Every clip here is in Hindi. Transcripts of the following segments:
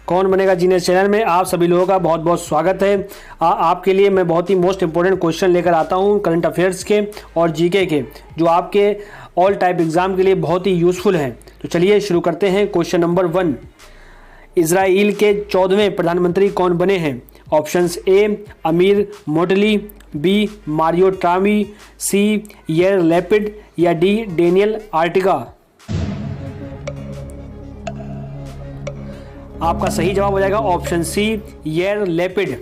कौन बनेगा जीनियस चैनल में आप सभी लोगों का बहुत बहुत स्वागत है। आपके लिए मैं बहुत ही मोस्ट इंपॉर्टेंट क्वेश्चन लेकर आता हूं करंट अफेयर्स के और जीके के, जो आपके ऑल टाइप एग्जाम के लिए बहुत ही यूज़फुल हैं। तो चलिए शुरू करते हैं। क्वेश्चन नंबर 1, इजराइल के 14वें प्रधानमंत्री कौन बने हैं? ऑप्शंस ए अमीर मोटली, बी मारियो ट्रामी, सी यार लैपिड या डी डेनियल आर्टिगा। आपका सही जवाब हो जाएगा ऑप्शन सी यार लैपिड।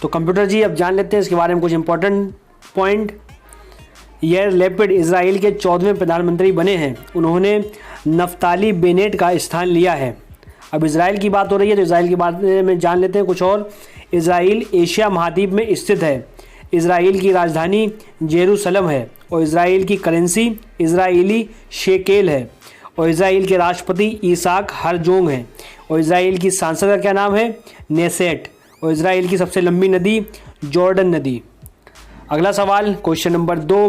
तो कंप्यूटर जी अब जान लेते हैं इसके बारे में कुछ इंपॉर्टेंट पॉइंट। यार लैपिड इजराइल के 14वें प्रधानमंत्री बने हैं। उन्होंने नफ्ताली बेनेट का स्थान लिया है। अब इजराइल की बात हो रही है तो इजराइल के बारे में जान लेते हैं कुछ और। इजराइल एशिया महाद्वीप में स्थित है। इजराइल की राजधानी जेरूसलम है और इजराइल की करेंसी इजराइली शेकेल है और इजराइल के राष्ट्रपति ईसाक हरजोग हैं और इजराइल की सांसद का क्या नाम है? नेसेट। और इजराइल की सबसे लंबी नदी जॉर्डन नदी। अगला सवाल क्वेश्चन नंबर 2,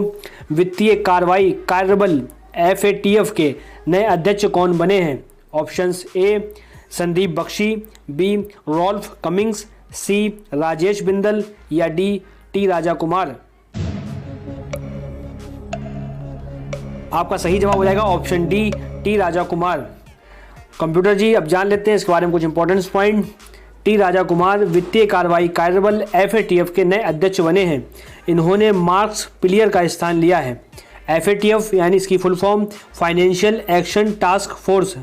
वित्तीय कार्रवाई कार्यबल FATF के नए अध्यक्ष कौन बने हैं? Options A Sandeep Bakshi, B Rolf Cummings, C Rajesh Bindal या डी टी राजा कुमार। आपका सही जवाब हो जाएगा option D T Raja Kumar. Computer ji अब जान लेते हैं इसके बारे में कुछ important point. T Raja Kumar वित्तीय कार्रवाई कार्यबल FATF के नए अध्यक्ष बने हैं। इन्होंने मार्क्स पिलियर का स्थान लिया है। FATF यानी इसकी full form financial action task force.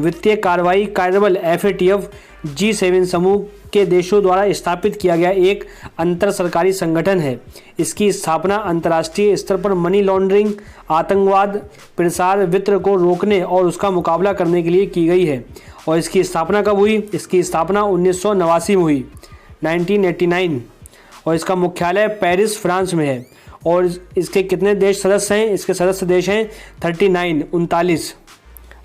वित्तीय कार्रवाई कार्यबल FATF G7 समूह के देशों द्वारा स्थापित किया गया एक अंतर सरकारी संगठन है। इसकी स्थापना अंतर्राष्ट्रीय स्तर पर मनी लॉन्ड्रिंग, आतंकवाद, प्रसार वित्त को रोकने और उसका मुकाबला करने के लिए की गई है। और इसकी स्थापना कब हुई? इसकी स्थापना 1989 में हुई, 1989। और इसका मुख्यालय पेरिस फ्रांस में है। और इसके कितने देश सदस्य हैं? इसके सदस्य देश हैं 39।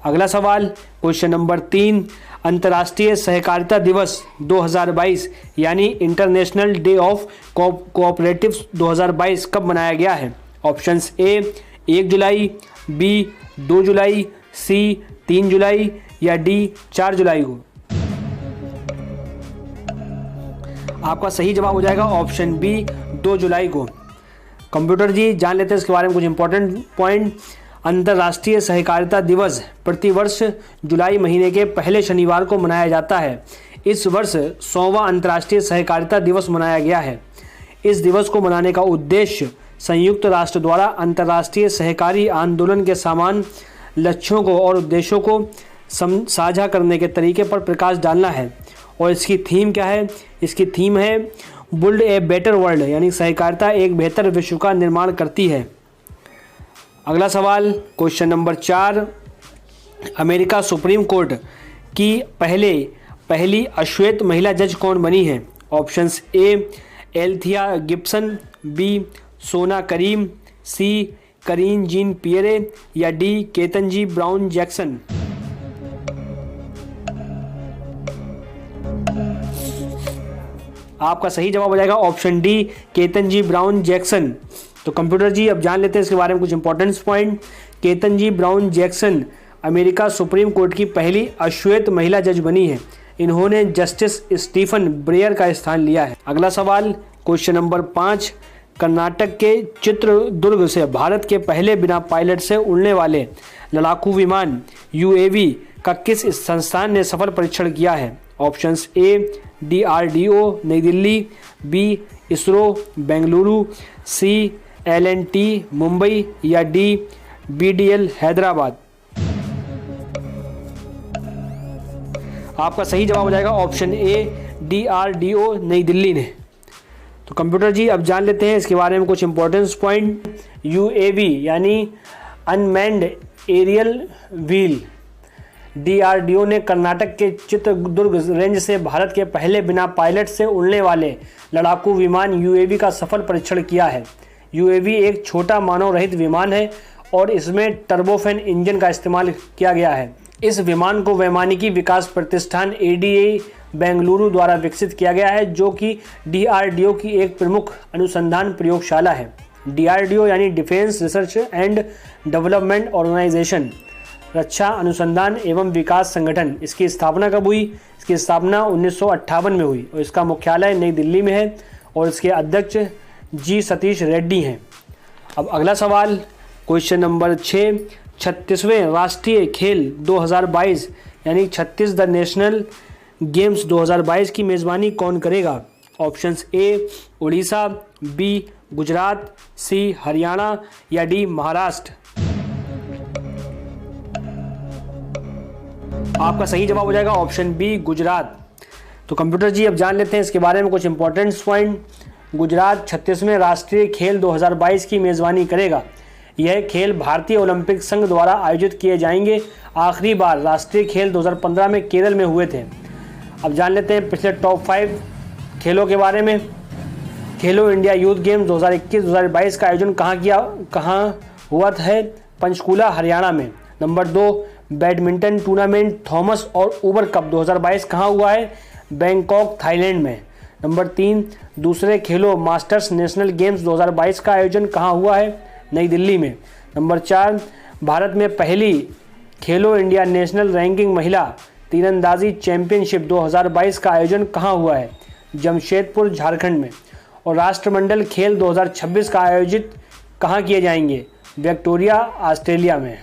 अगला सवाल क्वेश्चन नंबर 3, अंतर्राष्ट्रीय सहकारिता दिवस 2022 यानी इंटरनेशनल डे ऑफ कोऑपरेटिव्स 2022 कब मनाया गया है? ऑप्शंस ए 1 जुलाई, बी 2 जुलाई, सी 3 जुलाई या डी 4 जुलाई को। आपका सही जवाब हो जाएगा ऑप्शन बी 2 जुलाई को। कंप्यूटर जी जान लेते हैं इसके बारे में कुछ इंपॉर्टेंट पॉइंट। अंतर्राष्ट्रीय सहकारिता दिवस प्रतिवर्ष जुलाई महीने के पहले शनिवार को मनाया जाता है। इस वर्ष 100वां अंतर्राष्ट्रीय सहकारिता दिवस मनाया गया है। इस दिवस को मनाने का उद्देश्य संयुक्त राष्ट्र द्वारा अंतर्राष्ट्रीय सहकारी आंदोलन के समान लक्ष्यों को और उद्देश्यों को साझा करने के तरीके पर प्रकाश डालना है। और इसकी थीम क्या है? इसकी थीम है बिल्ड ए बेटर वर्ल्ड, यानी सहकारिता एक बेहतर विश्व का निर्माण करती है। अगला सवाल question number 4, America supreme court की पहली अश्वेत महिला जज कौन बनी है? Options A Althea Gibson, B Sona Karim, C Karine Jean Pierre या डी केतनजी ब्राउन जैक्सन। आपका सही जवाब हो जाएगा option D Ketanji Brown Jackson. तो कंप्यूटर जी अब जान लेते हैं इसके बारे में कुछ important point. Ketanji Brown Jackson America supreme court की पहली अश्वेत महिला जज बनी है। इन्होंने जस्टिस स्टीफन ब्रेयर का स्थान लिया है। अगला सवाल क्वेश्चन नंबर 5, कर्नाटक के चित्रदुर्ग से भारत के पहले बिना पायलट से उड़ने वाले लड़ाकू विमान UAV का किस संस्थान ने सफल परीक्षण किया है? ऑप्शंस ए DRDO नई दिल्ली, बी इसरो बेंगलुरु, सी LNT मुंबई या डी BDL हैदराबाद। आपका सही जवाब हो जाएगा ऑप्शन ए DRDO नई दिल्ली ने। तो कंप्यूटर जी अब जान लेते हैं इसके बारे में कुछ इंपॉर्टेंट पॉइंट। UAV यानी अनमैन्ड एरियल व्हील। DRDO ने कर्नाटक के चित्रदुर्ग रेंज से भारत के पहले बिना पायलट से उड़ने वाले लड़ाकू विमान UAV का सफल परीक्षण किया है। UAV एक छोटा मानव रहित विमान है और इसमें टर्बोफैन इंजन का इस्तेमाल किया गया है। इस विमान को वैमानिकी विकास प्रतिष्ठान ADA बेंगलुरु द्वारा विकसित किया गया है, जो कि DRDO की एक प्रमुख अनुसंधान प्रयोगशाला है। DRDO यानी defence research and development organisation. रक्षा अनुसंधान एवं विकास संगठन, इसकी स्थापना कब हुई? इसकी स्थापना 1958 में हुई और इसका मुख्यालय नई दिल्ली में है और इसके अध्यक्ष जी सतीश रेड्डी हैं। अब अगला सवाल क्वेश्चन नंबर 6, 36वें राष्ट्रीय खेल 2022 यानी 36 द नेशनल गेम्स 2022 की मेज़बानी कौन करेगा? Options A Orissa, B Gujarat, C Haryana या डी महाराष्ट्र। आपका सही जवाब हो जाएगा ऑप्शन बी गुजरात। तो कंप्यूटर जी अब जान लेते हैं इसके बारे में कुछ इंपॉर्टेंट पॉइंट। गुजरात 36वें राष्ट्रीय खेल 2022 की मेज़बानी करेगा। यह खेल भारतीय ओलंपिक संघ द्वारा आयोजित किए जाएंगे। आखिरी बार राष्ट्रीय खेल 2015 में केरल में हुए थे। अब जान लेते हैं पिछले टॉप 5 खेलों के बारे में। खेलो इंडिया यूथ गेम्स 2021-2022 का आयोजन कहाँ हुआ है? पंचकुला हरियाणा में। नंबर 2 बैडमिंटन टूर्नामेंट थॉमस और ऊबर कप 2022 कहाँ हुआ है? बैंकॉक थाईलैंड में। नंबर 3 दूसरे खेलो मास्टर्स नेशनल गेम्स 2022 का आयोजन कहाँ हुआ है? नई दिल्ली में। नंबर 4 भारत में पहली खेलो इंडिया नेशनल रैंकिंग महिला तीरंदाजी चैंपियनशिप 2022 का आयोजन कहाँ हुआ है? जमशेदपुर झारखंड में। और राष्ट्रमंडल खेल 2026 का आयोजित कहाँ किए जाएंगे? विक्टोरिया ऑस्ट्रेलिया में।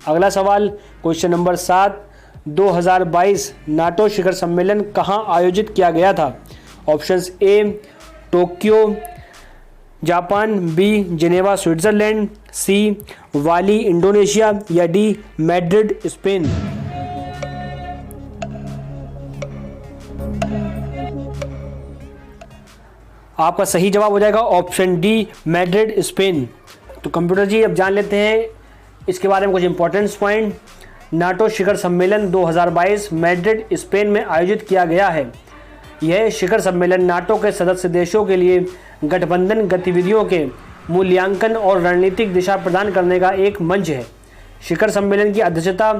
अगला सवाल क्वेश्चन नंबर 7, 2022 नाटो शिखर सम्मेलन कहाँ आयोजित किया गया था? Options A Tokyo Japan, B Geneva Switzerland, C Bali Indonesia या डी मैड्रिड स्पेन। आपका सही जवाब हो जाएगा ऑप्शन डी मैड्रिड स्पेन। तो कंप्यूटर जी अब जान लेते हैं इसके बारे में कुछ इंपॉर्टेंट पॉइंट। नाटो शिखर सम्मेलन 2022 मैड्रिड स्पेन में आयोजित किया गया है। यह शिखर सम्मेलन नाटो के सदस्य देशों के लिए गठबंधन गतिविधियों के मूल्यांकन और रणनीतिक दिशा प्रदान करने का एक मंच है। शिखर सम्मेलन की अध्यक्षता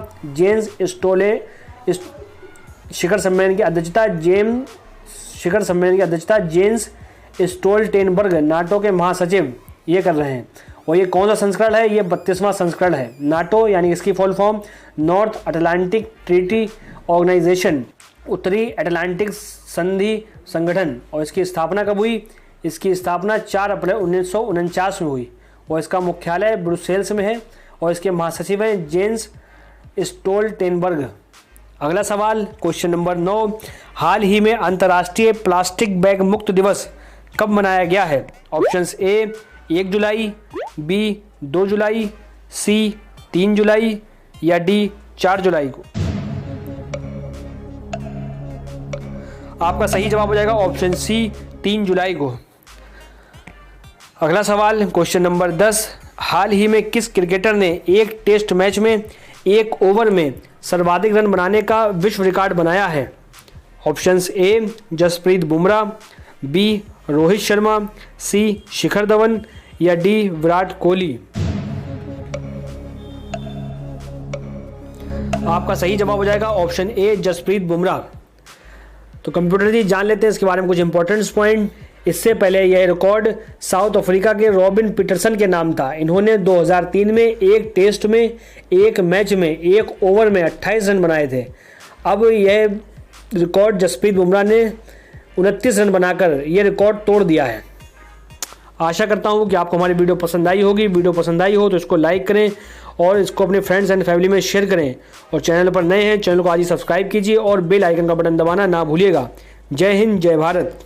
जेन्स स्टोल्टेनबर्ग नाटो के महासचिव ये कर रहे हैं। और ये कौन सा संस्करण है? ये 32वां संस्करण है। नाटो यानी इसकी full form North Atlantic Treaty Organization, उत्तरी अटलांटिक संधि संगठन। और इसकी स्थापना कब हुई? इसकी स्थापना 4 अप्रैल 1949 में हुई और इसका मुख्यालय ब्रुसेल्स में है और इसके महासचिव हैं जेन्स स्टोल्टेनबर्ग। अगला सवाल क्वेश्चन नंबर 9, हाल ही में अंतर्राष्ट्रीय प्लास्टिक बैग मुक्त दिवस कब मनाया गया है? ऑप्शंस ए 1 जुलाई, बी 2 जुलाई, सी 3 जुलाई या डी 4 जुलाई को। आपका सही जवाब हो जाएगा ऑप्शन सी 3 जुलाई को। अगला सवाल क्वेश्चन नंबर 10, हाल ही में किस क्रिकेटर ने एक टेस्ट मैच में 1 ओवर में सर्वाधिक रन बनाने का विश्व रिकॉर्ड बनाया है? Options A Jasprit Bumrah, B Rohit Sharma, C Shikhar Dhawan या डी विराट कोहली। आपका सही जवाब हो जाएगा ऑप्शन ए जसप्रीत बुमराह। तो कंप्यूटर जी जान लेते हैं इसके बारे में कुछ इंपॉर्टेंट पॉइंट। इससे पहले यह रिकॉर्ड साउथ अफ्रीका के रॉबिन पीटरसन के नाम था। इन्होंने 2003 में एक टेस्ट में 1 मैच में 1 ओवर में 28 रन बनाए थे। अब यह रिकॉर्ड जसप्रीत बुमराह ने 29 रन बनाकर यह रिकॉर्ड तोड़ दिया है। आशा करता हूँ कि आपको हमारी वीडियो पसंद आई होगी। वीडियो पसंद आई हो तो इसको लाइक करें और इसको अपने फ्रेंड्स एंड फैमिली में शेयर करें। और चैनल पर नए हैं, चैनल को आज ही सब्सक्राइब कीजिए और बेल आइकन का बटन दबाना ना भूलिएगा। जय हिंद, जय भारत।